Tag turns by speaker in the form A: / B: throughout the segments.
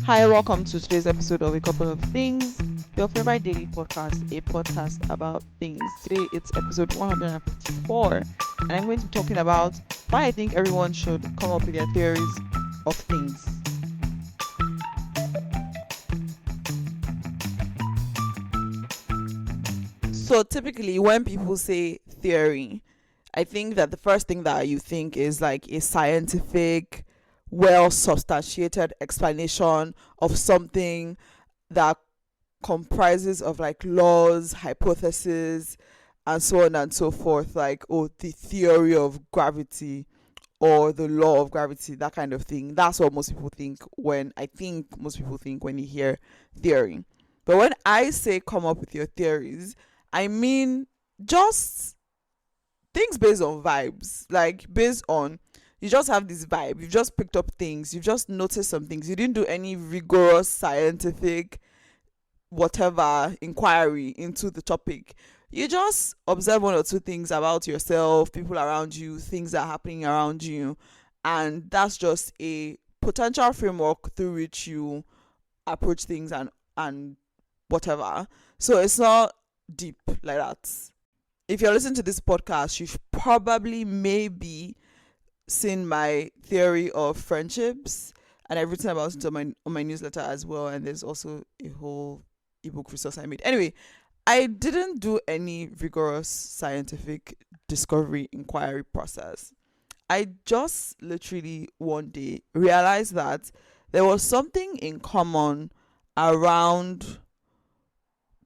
A: Hi, welcome to today's episode of A Couple of Things, your favorite daily podcast, a podcast about things. Today it's episode 154, and I'm going to be talking about why I think everyone should come up with their theories of things. So, typically, when people say theory, I think that the first thing that you think is like a scientific, well substantiated explanation of something that comprises of like laws, hypotheses, and so on and so forth. Like, oh, the theory of gravity or the law of gravity, that kind of thing. That's what most people think when you hear theory. But when I say come up with your theories, I mean just things based on vibes, like based on you just have this vibe, you've just picked up things, you've just noticed some things, you didn't do any rigorous scientific whatever inquiry into the topic. You just observe one or two things about yourself, people around you, things that are happening around you, and that's just a potential framework through which you approach things and whatever. So it's not deep like that. If you're listening to this podcast, you've probably maybe seen my theory of friendships, and I've written about it on my newsletter as well, and there's also a whole ebook resource I made. Anyway, I didn't do any rigorous scientific discovery inquiry process. I just literally one day realized that there was something in common around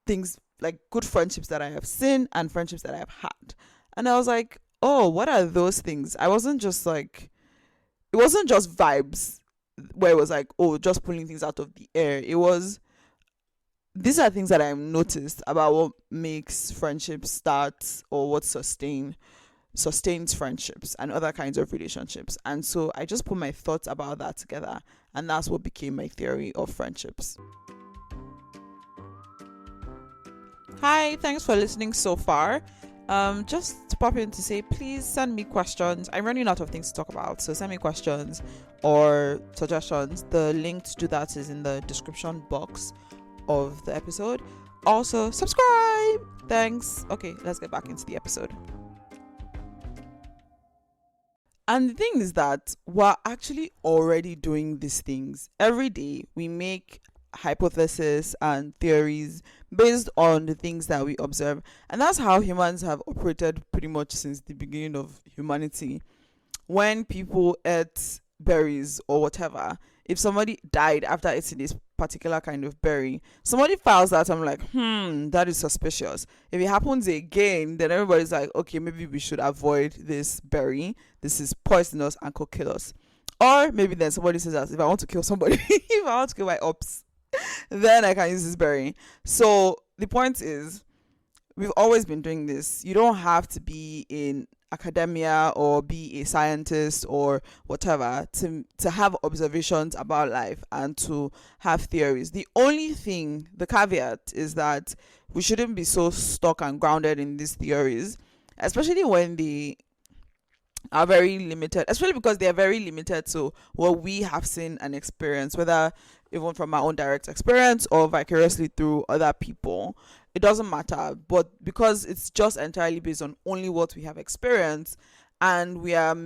A: things like good friendships that I have seen and friendships that I have had. And I was like, oh, what are those things? It wasn't just vibes where it was like, oh, just pulling things out of the air. These are things that I've noticed about what makes friendships start or what sustains friendships and other kinds of relationships. And so I just put my thoughts about that together, and that's what became my theory of friendships. Hi, thanks for listening so far. Just to pop in to say, please send me questions. I'm running out of things to talk about, so send me questions or suggestions. The link to do that is in the description box of the episode. Also, subscribe. Thanks. Okay, let's get back into the episode. And the thing is that we're actually already doing these things. Every day we make hypotheses and theories based on the things that we observe, and that's how humans have operated pretty much since the beginning of humanity. When people ate berries or whatever, if somebody died after eating this particular kind of berry, somebody files that. I'm like, that is suspicious. If it happens again, then everybody's like, okay, maybe we should avoid this berry, this is poisonous and could kill us. Or maybe then somebody says that if I want to kill somebody, if I want to kill my ops, then I can use this berry. So the point is, we've always been doing this. You don't have to be in academia or be a scientist or whatever to have observations about life and to have theories. The only thing, the caveat, is that we shouldn't be so stuck and grounded in these theories, especially when they are very limited, especially because they are very limited to what we have seen and experienced, whether even from our own direct experience or vicariously through other people. It doesn't matter, but because it's just entirely based on only what we have experienced, and we are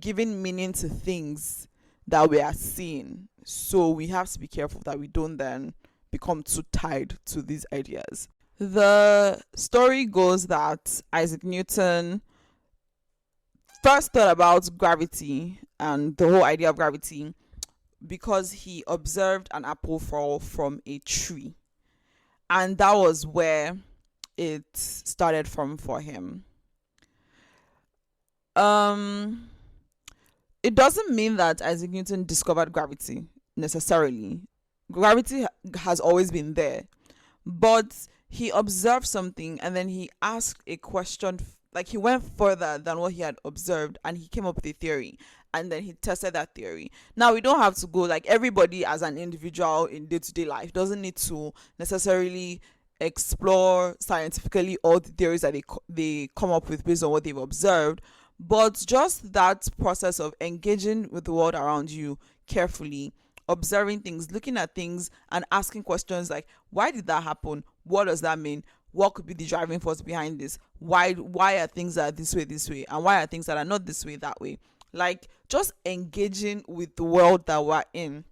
A: giving meaning to things that we are seeing, so we have to be careful that we don't then become too tied to these ideas. The story goes that Isaac Newton first thought about gravity and the whole idea of gravity because he observed an apple fall from a tree, and that was where it started from for him. It doesn't mean that Isaac Newton discovered gravity necessarily. Gravity has always been there, but he observed something and then he asked a question. Like, he went further than what he had observed and he came up with a theory, and then he tested that theory. Now, we don't have to go, like, everybody as an individual in day-to-day life doesn't need to necessarily explore scientifically all the theories that they come up with based on what they've observed, but just that process of engaging with the world around you carefully observing things, looking at things, and asking questions like, why did that happen? What does that mean? What could be the driving force behind this? Why are things that are this way, and why are things that are not this way, that way? Like, just engaging with the world that we're in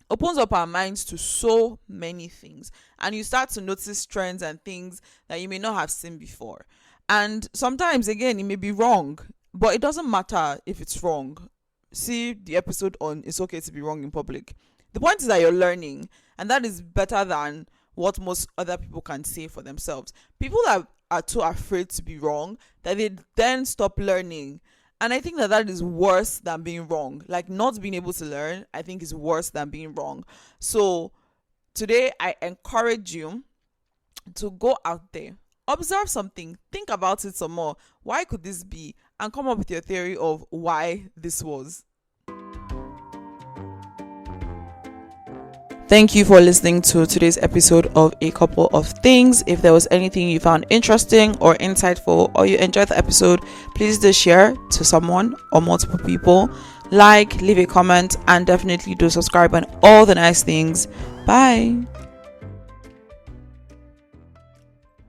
A: opens up our minds to so many things, and you start to notice trends and things that you may not have seen before. And sometimes, again, it may be wrong, but it doesn't matter if it's wrong. See the episode on "It's Okay to Be Wrong in Public." The point is that you're learning, and that is better than what most other people can say for themselves. People that are too afraid to be wrong, that they then stop learning. And I think that that is worse than being wrong. Like, not being able to learn, I think, is worse than being wrong. So today, I encourage you to go out there, observe something, think about it some more. Why could this be? And come up with your theory of why this was. Thank you for listening to today's episode of A Couple of Things. If there was anything you found interesting or insightful, or you enjoyed the episode, please do share to someone or multiple people. Like, leave a comment, and definitely do subscribe and all the nice things. Bye.